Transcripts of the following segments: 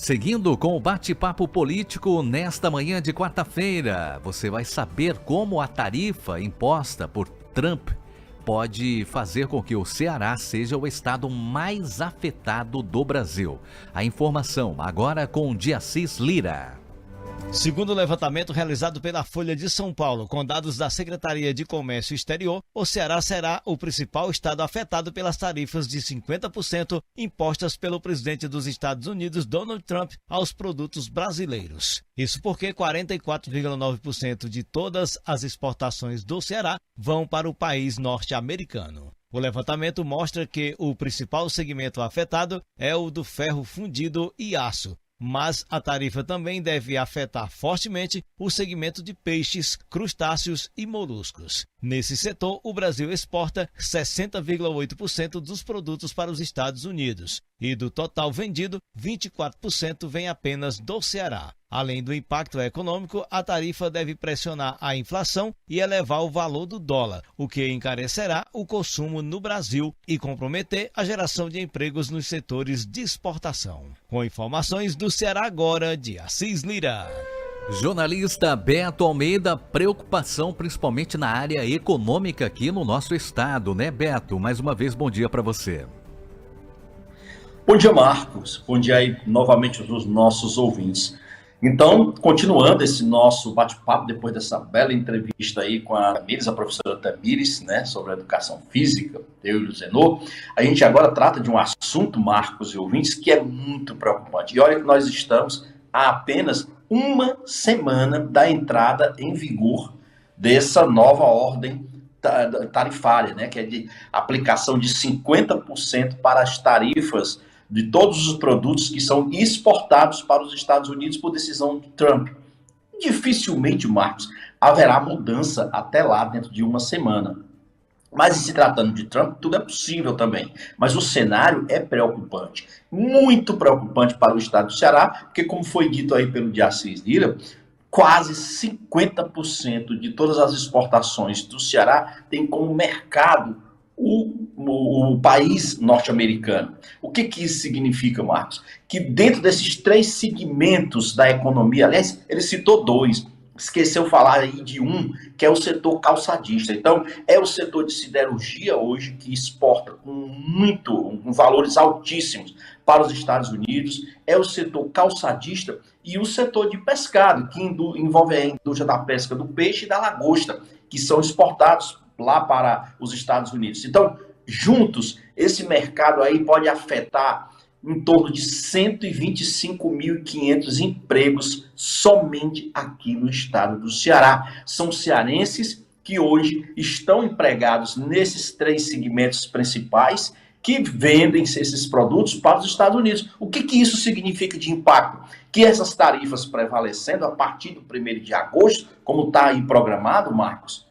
Seguindo com o bate-papo político nesta manhã de quarta-feira, você vai saber como a tarifa imposta por Trump pode fazer com que o Ceará seja o estado mais afetado do Brasil. A informação agora com Diacis Lira. Segundo o levantamento realizado pela Folha de São Paulo, com dados da Secretaria de Comércio Exterior, o Ceará será o principal estado afetado pelas tarifas de 50% impostas pelo presidente dos Estados Unidos, Donald Trump, aos produtos brasileiros. Isso porque 44,9% de todas as exportações do Ceará vão para o país norte-americano. O levantamento mostra que o principal segmento afetado é o do ferro fundido e aço. Mas a tarifa também deve afetar fortemente o segmento de peixes, crustáceos e moluscos. Nesse setor, o Brasil exporta 60,8% dos produtos para os Estados Unidos. E do total vendido, 24% vem apenas do Ceará. Além do impacto econômico, a tarifa deve pressionar a inflação e elevar o valor do dólar, o que encarecerá o consumo no Brasil e comprometer a geração de empregos nos setores de exportação. Com informações do Ceará agora, de Assis Lira. Jornalista Beto Almeida, preocupação principalmente na área econômica aqui no nosso estado, né, Beto? Mais uma vez, bom dia para você. Bom dia, Marcos. Bom dia aí novamente aos nossos ouvintes. Então, continuando esse nosso bate-papo, depois dessa bela entrevista aí com a Tamires, a professora Tamires, né, sobre a educação física, eu e o Zenô, a gente agora trata de um assunto, Marcos e ouvintes, que é muito preocupante. E olha que nós estamos há apenas uma semana da entrada em vigor dessa nova ordem tarifária, né, que é de aplicação de 50% para as tarifas de todos os produtos que são exportados para os Estados Unidos por decisão de Trump. Dificilmente, Marcos, haverá mudança até lá dentro de uma semana. Mas se tratando de Trump, tudo é possível também. Mas o cenário é preocupante, muito preocupante para o estado do Ceará, porque como foi dito aí pelo Diacis Lira, quase 50% de todas as exportações do Ceará tem como mercado o país norte-americano. O que isso significa, Marcos? Que dentro desses três segmentos da economia, aliás, ele citou dois, esqueceu falar aí de um, que é o setor calçadista. Então, é o setor de siderurgia hoje que exporta com valores altíssimos para os Estados Unidos, é o setor calçadista e o setor de pescado, que envolve a indústria da pesca do peixe e da lagosta, que são exportados lá para os Estados Unidos. Então, juntos, esse mercado aí pode afetar em torno de 125.500 empregos somente aqui no estado do Ceará. São cearenses que hoje estão empregados nesses três segmentos principais que vendem esses produtos para os Estados Unidos. O que isso significa de impacto? Que essas tarifas prevalecendo a partir do 1º de agosto, como está aí programado, Marcos,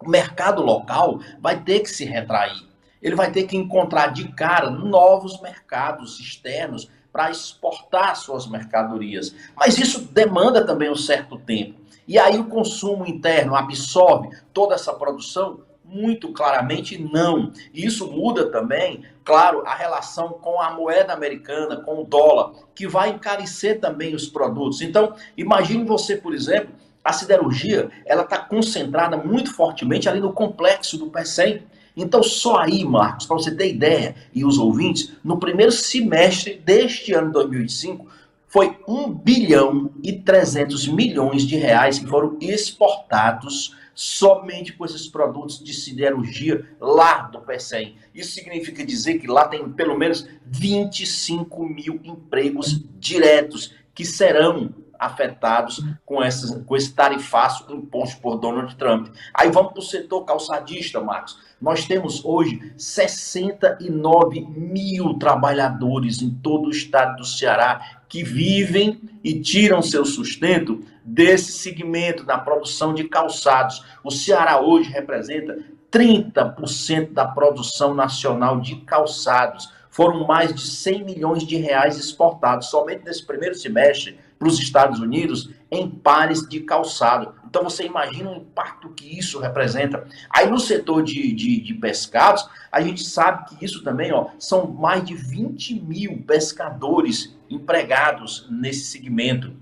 o mercado local vai ter que se retrair. Ele vai ter que encontrar de cara novos mercados externos para exportar suas mercadorias. Mas isso demanda também um certo tempo. E aí o consumo interno absorve toda essa produção? Muito claramente não. E isso muda também, claro, a relação com a moeda americana, com o dólar, que vai encarecer também os produtos. Então, imagine você, por exemplo, a siderurgia, ela está concentrada muito fortemente ali no complexo do Pecém. Então, só aí, Marcos, para você ter ideia, e os ouvintes, no primeiro semestre deste ano 2005, foi 1,3 bilhão de reais que foram exportados somente com esses produtos de siderurgia lá do Pecém. Isso significa dizer que lá tem pelo menos 25 mil empregos diretos que serão afetados com esse tarifaço imposto por Donald Trump. Aí vamos para o setor calçadista, Marcos. Nós temos hoje 69 mil trabalhadores em todo o estado do Ceará que vivem e tiram seu sustento desse segmento da produção de calçados. O Ceará hoje representa 30% da produção nacional de calçados. Foram mais de 100 milhões de reais exportados somente nesse primeiro semestre para os Estados Unidos em pares de calçado. Então você imagina o impacto que isso representa. Aí no setor de pescados, a gente sabe que isso também, são mais de 20 mil pescadores empregados nesse segmento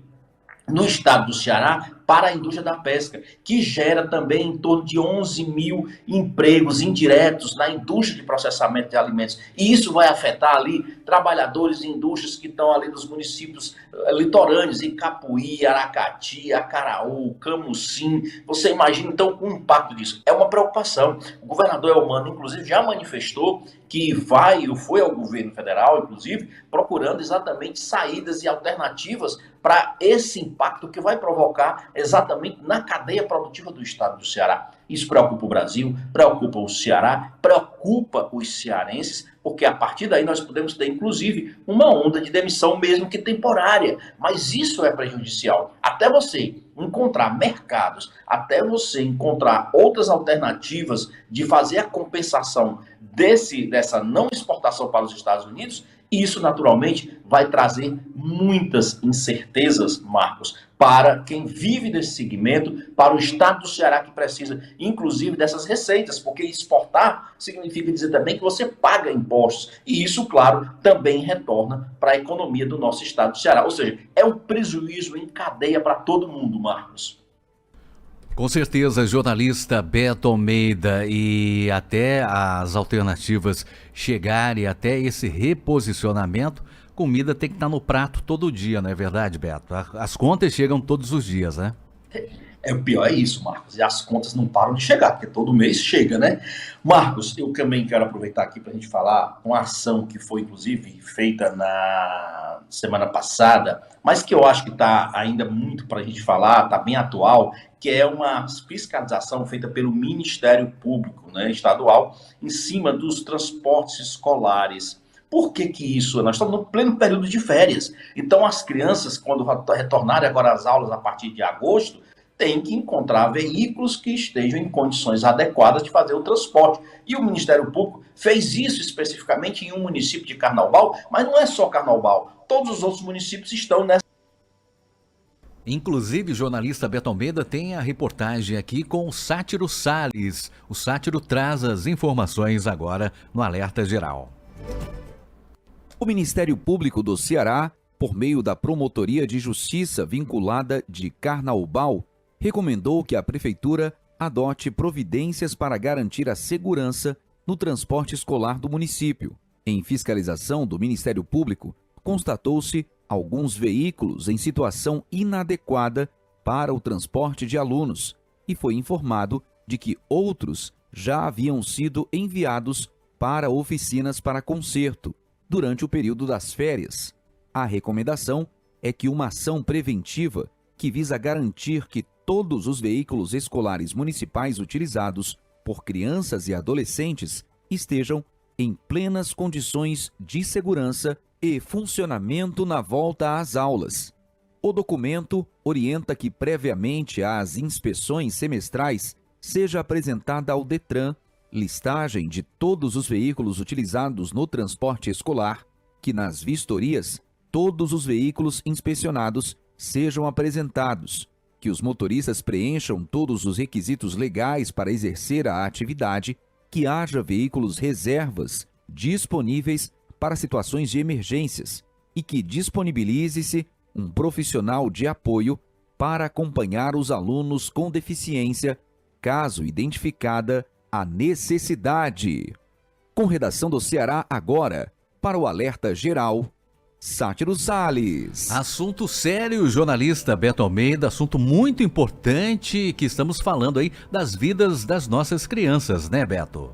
no estado do Ceará para a indústria da pesca, que gera também em torno de 11 mil empregos indiretos na indústria de processamento de alimentos. E isso vai afetar ali trabalhadores de indústrias que estão ali nos municípios litorâneos, em Capuí, Aracati, Acaraú, Camucim. Você imagina, então, o impacto disso. É uma preocupação. O governador Elmano, inclusive, já manifestou que foi ao governo federal, inclusive, procurando exatamente saídas e alternativas para esse impacto que vai provocar exatamente na cadeia produtiva do estado do Ceará. Isso preocupa o Brasil, preocupa o Ceará, preocupa os cearenses, porque a partir daí nós podemos ter, inclusive, uma onda de demissão, mesmo que temporária. Mas isso é prejudicial. Até você encontrar mercados, até você encontrar outras alternativas de fazer a compensação dessa não exportação para os Estados Unidos, isso naturalmente vai trazer muitas incertezas, Marcos, para quem vive desse segmento, para o estado do Ceará que precisa, inclusive, dessas receitas, porque exportar significa dizer também que você paga impostos, e isso, claro, também retorna para a economia do nosso estado do Ceará. Ou seja, é um prejuízo em cadeia para todo mundo, Marcos. Com certeza, jornalista Beto Almeida, e até as alternativas chegarem até esse reposicionamento, comida tem que estar no prato todo dia, não é verdade, Beto? As contas chegam todos os dias, né? O pior é isso, Marcos, e as contas não param de chegar, porque todo mês chega, né? Marcos, eu também quero aproveitar aqui para a gente falar uma ação que foi, inclusive, feita na semana passada, mas que eu acho que está ainda muito para a gente falar, está bem atual, que é uma fiscalização feita pelo Ministério Público, né, estadual, em cima dos transportes escolares. Por que isso? Nós estamos no pleno período de férias. Então, as crianças, quando retornarem agora às aulas a partir de agosto, têm que encontrar veículos que estejam em condições adequadas de fazer o transporte. E o Ministério Público fez isso especificamente em um município de Carnaubal, mas não é só Carnaubal. Todos os outros municípios estão nessa. Inclusive, o jornalista Beto Almeida tem a reportagem aqui com o Sátiro Salles. O Sátiro traz as informações agora no Alerta Geral. O Ministério Público do Ceará, por meio da Promotoria de Justiça vinculada de Carnaubal, recomendou que a Prefeitura adote providências para garantir a segurança no transporte escolar do município. Em fiscalização do Ministério Público, constatou-se alguns veículos em situação inadequada para o transporte de alunos e foi informado de que outros já haviam sido enviados para oficinas para conserto durante o período das férias. A recomendação é que uma ação preventiva que visa garantir que todos os veículos escolares municipais utilizados por crianças e adolescentes estejam em plenas condições de segurança e funcionamento na volta às aulas. O documento orienta que previamente às inspeções semestrais seja apresentada ao Detran listagem de todos os veículos utilizados no transporte escolar, que nas vistorias todos os veículos inspecionados sejam apresentados, que os motoristas preencham todos os requisitos legais para exercer a atividade, que haja veículos reservas disponíveis para situações de emergências e que disponibilize-se um profissional de apoio para acompanhar os alunos com deficiência, caso identificada a necessidade. Com redação do Ceará agora, para o Alerta Geral, Sátiro Salles. Assunto sério, jornalista Beto Almeida, assunto muito importante que estamos falando aí das vidas das nossas crianças, né, Beto?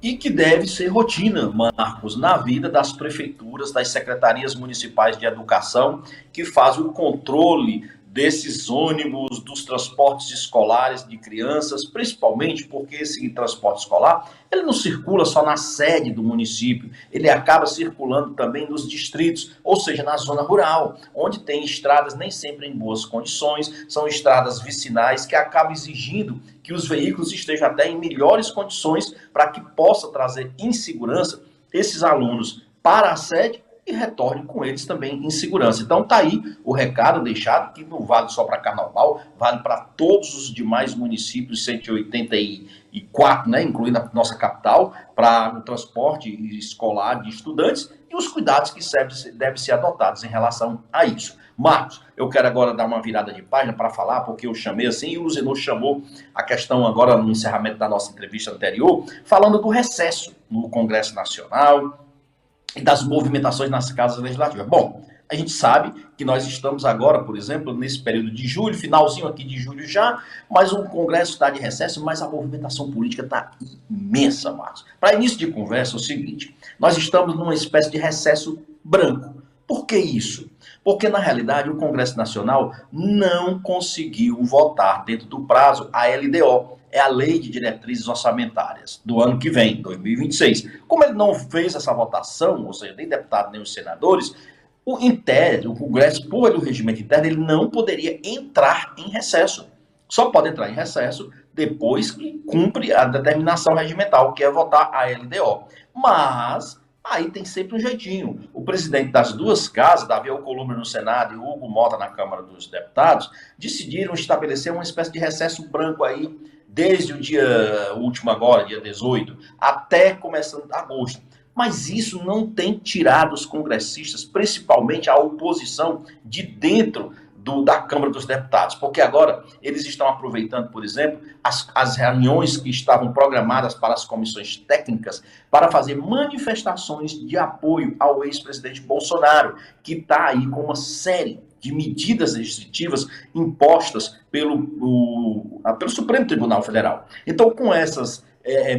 E que deve ser rotina, Marcos, na vida das prefeituras, das secretarias municipais de educação, que fazem o controle desses ônibus, dos transportes escolares de crianças, principalmente porque esse transporte escolar, ele não circula só na sede do município, ele acaba circulando também nos distritos, ou seja, na zona rural, onde tem estradas nem sempre em boas condições, são estradas vicinais que acabam exigindo que os veículos estejam até em melhores condições para que possa trazer em segurança esses alunos para a sede e retorne com eles também em segurança. Então tá aí o recado deixado, que não vale só para Carnaubal, vale para todos os demais municípios, 184, né, incluindo a nossa capital, para o transporte escolar de estudantes e os cuidados que devem ser adotados em relação a isso. Marcos, eu quero agora dar uma virada de página para falar, porque eu chamei assim, e o Luzinor chamou a questão agora no encerramento da nossa entrevista anterior, falando do recesso no Congresso Nacional e das movimentações nas casas legislativas. Bom, a gente sabe que nós estamos agora, por exemplo, nesse período de julho, finalzinho aqui de julho já, mas o Congresso está de recesso, mas a movimentação política está imensa, Marcos. Para início de conversa, é o seguinte, nós estamos numa espécie de recesso branco. Por que isso? Porque, na realidade, o Congresso Nacional não conseguiu votar dentro do prazo a LDO, é a Lei de Diretrizes Orçamentárias, do ano que vem, 2026. Como ele não fez essa votação, ou seja, nem deputado nem os senadores, o Congresso, por o regimento interno, ele não poderia entrar em recesso. Só pode entrar em recesso depois que cumpre a determinação regimental, que é votar a LDO. Mas aí tem sempre um jeitinho. O presidente das duas casas, Davi Alcolumbre no Senado e Hugo Mota na Câmara dos Deputados, decidiram estabelecer uma espécie de recesso branco aí, desde o dia último agora, dia 18, até começando agosto. Mas isso não tem tirado os congressistas, principalmente a oposição, de dentro da Câmara dos Deputados, porque agora eles estão aproveitando, por exemplo, as reuniões que estavam programadas para as comissões técnicas para fazer manifestações de apoio ao ex-presidente Bolsonaro, que está aí com uma série de medidas restritivas impostas pelo Supremo Tribunal Federal. Então, com essas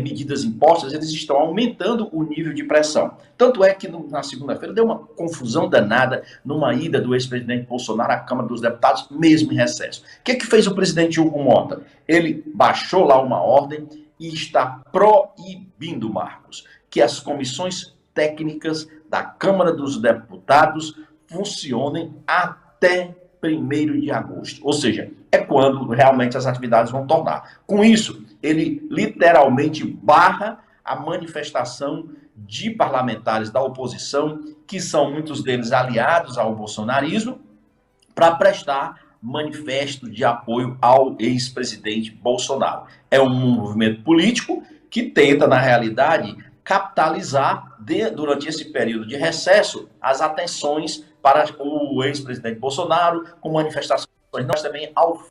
medidas impostas, eles estão aumentando o nível de pressão. Tanto é que na segunda-feira deu uma confusão danada numa ida do ex-presidente Bolsonaro à Câmara dos Deputados, mesmo em recesso. O que fez o presidente Hugo Mota? Ele baixou lá uma ordem e está proibindo, Marcos, que as comissões técnicas da Câmara dos Deputados funcionem até 1º de agosto. Ou seja, é quando realmente as atividades vão tornar. Com isso, ele literalmente barra a manifestação de parlamentares da oposição, que são muitos deles aliados ao bolsonarismo, para prestar manifesto de apoio ao ex-presidente Bolsonaro. É um movimento político que tenta, na realidade, capitalizar, durante esse período de recesso, as atenções para o ex-presidente Bolsonaro, com manifestações também ao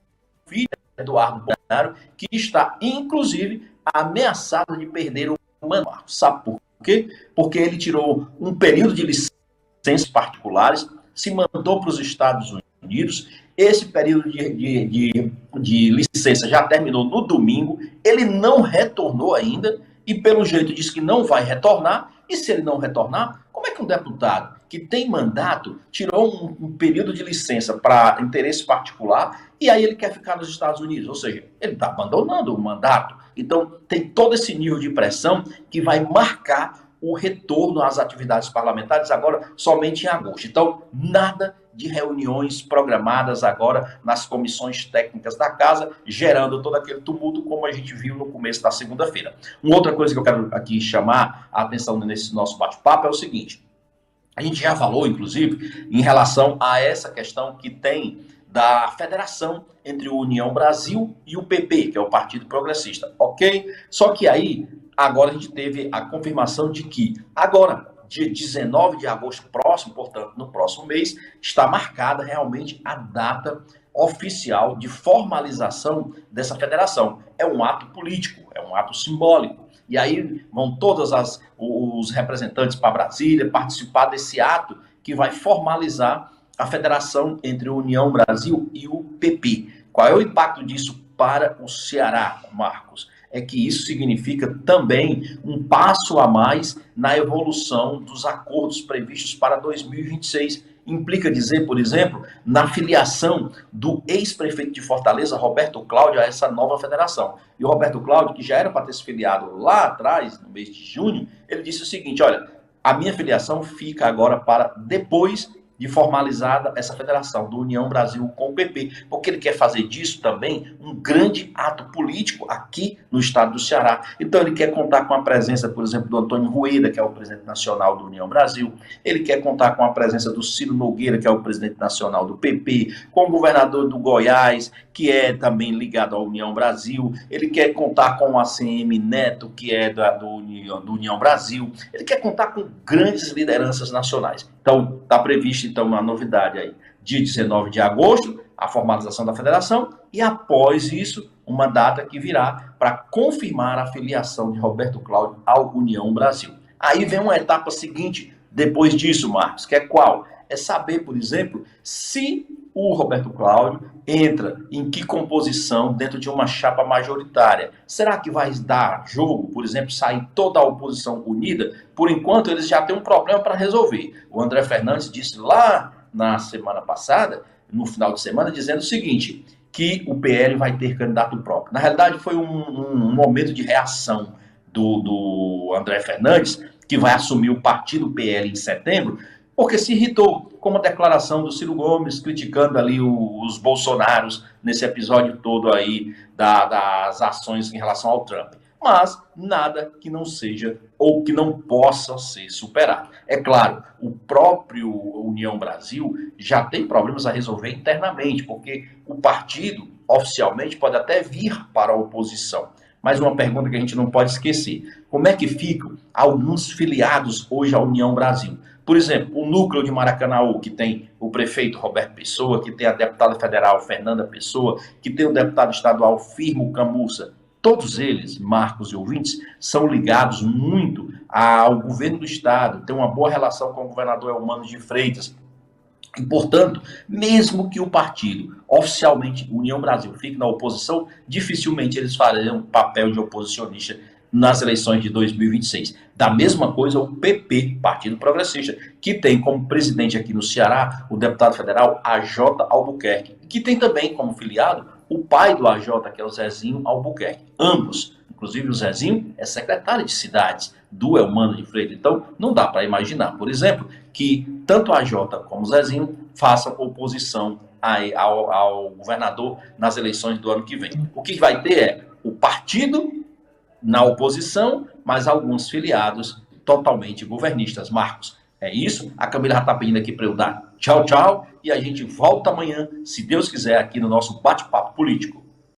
filho Eduardo Bolsonaro, que está, inclusive, ameaçado de perder o mandato. Sabe por quê? Porque ele tirou um período de licenças particulares, se mandou para os Estados Unidos. Esse período de licença já terminou no domingo, ele não retornou ainda, e pelo jeito diz que não vai retornar. E se ele não retornar, como é que um deputado que tem mandato tirou um período de licença para interesse particular e aí ele quer ficar nos Estados Unidos? Ou seja, ele está abandonando o mandato. Então tem todo esse nível de pressão que vai marcar o retorno às atividades parlamentares agora somente em agosto. Então, nada de reuniões programadas agora nas comissões técnicas da casa, gerando todo aquele tumulto como a gente viu no começo da segunda-feira. Uma outra coisa que eu quero aqui chamar a atenção nesse nosso bate-papo é o seguinte: a gente já falou, inclusive, em relação a essa questão que tem da federação entre o União Brasil e o PP, que é o Partido Progressista, ok? Só que aí, agora a gente teve a confirmação de que agora, dia 19 de agosto próximo, portanto, no próximo mês, está marcada realmente a data oficial de formalização dessa federação. É um ato político, é um ato simbólico. E aí vão todos os representantes para Brasília participar desse ato que vai formalizar a federação entre a União Brasil e o PP. Qual é o impacto disso para o Ceará, Marcos? É que isso significa também um passo a mais na evolução dos acordos previstos para 2026. Implica dizer, por exemplo, na filiação do ex-prefeito de Fortaleza, Roberto Cláudio, a essa nova federação. E o Roberto Cláudio, que já era para ter se filiado lá atrás, no mês de junho, ele disse o seguinte: olha, a minha filiação fica agora para depois de formalizada essa federação do União Brasil com o PP, porque ele quer fazer disso também um grande ato político aqui no estado do Ceará. Então ele quer contar com a presença, por exemplo, do Antônio Rueda, que é o presidente nacional do União Brasil, ele quer contar com a presença do Ciro Nogueira, que é o presidente nacional do PP, com o governador do Goiás, que é também ligado à União Brasil, ele quer contar com o ACM Neto, que é do União Brasil, ele quer contar com grandes lideranças nacionais. Então, está prevista então, uma novidade aí, dia 19 de agosto, a formalização da federação, e após isso, uma data que virá para confirmar a filiação de Roberto Cláudio ao União Brasil. Aí vem uma etapa seguinte, depois disso, Marcos, que é qual? É saber, por exemplo, se o Roberto Cláudio entra em que composição dentro de uma chapa majoritária. Será que vai dar jogo, por exemplo, sair toda a oposição unida? Por enquanto, eles já têm um problema para resolver. O André Fernandes disse lá na semana passada, no final de semana, dizendo o seguinte, que o PL vai ter candidato próprio. Na realidade, foi um momento de reação do André Fernandes, que vai assumir o partido PL em setembro, porque se irritou com uma declaração do Ciro Gomes criticando ali os bolsonaros nesse episódio todo aí das ações em relação ao Trump. Mas nada que não seja ou que não possa ser superado. É claro, o próprio União Brasil já tem problemas a resolver internamente, porque o partido oficialmente pode até vir para a oposição. Mas uma pergunta que a gente não pode esquecer, como é que ficam alguns filiados hoje à União Brasil? Por exemplo, o núcleo de Maracanaú, que tem o prefeito Roberto Pessoa, que tem a deputada federal Fernanda Pessoa, que tem o deputado estadual Firmo Camussa. Todos eles, Marcos e ouvintes, são ligados muito ao governo do estado, têm uma boa relação com o governador Eumano de Freitas. E, portanto, mesmo que o partido, oficialmente, União Brasil, fique na oposição, dificilmente eles farão papel de oposicionista nas eleições de 2026. Da mesma coisa o PP, Partido Progressista, que tem como presidente aqui no Ceará o deputado federal AJ Albuquerque, que tem também como filiado o pai do AJ, que é o Zezinho Albuquerque. Ambos, inclusive o Zezinho, é secretário de cidades do Eumano de Freitas. Então, não dá para imaginar, por exemplo, que tanto a AJ como o Zezinho façam oposição ao governador nas eleições do ano que vem. O que vai ter é o partido na oposição, mas alguns filiados totalmente governistas. Marcos, é isso? A Camila já está pedindo aqui para eu dar tchau, tchau, e a gente volta amanhã, se Deus quiser, aqui no nosso bate-papo político.